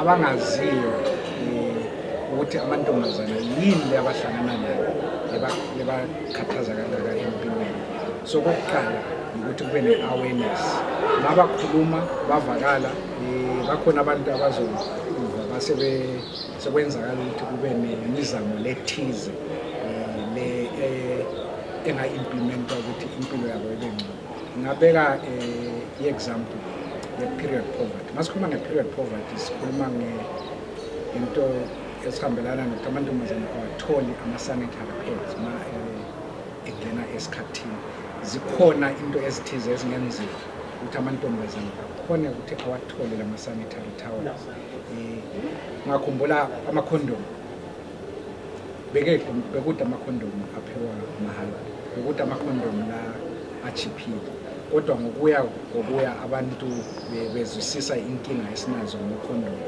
abangaziyo ukuthi amantombazana yini abahlangana nayo lebakhathaza kangaka empilweni. So kokuqala ukuthi kube ne-awareness, mabakhuluma bavakala, bakhona abantu abazokuva sekwenzakala ukuthi kube nemizamo lethize enga-implementwa ukuthi impilo yabo ibe ngcono. Ngingabeka i-example ye-period poverty. Masikhuluma nge-period poverty sikhuluma ngento esihambelana nokuthi amantombazane awatholi ama-sanitary pads ma engena esikhathini. Zikhona into ezithize ezingenziwa ukuthi amantombazane akhone ukuthi awathole lama-sanitary towels. Ngakhumbula amakhondomu, bekude amakhondomu aphiwa mahhala, bekude amakhondomu la achiphile, kodwa ngokuya abantu bezwisisa inkinga esinazo ngokhondomu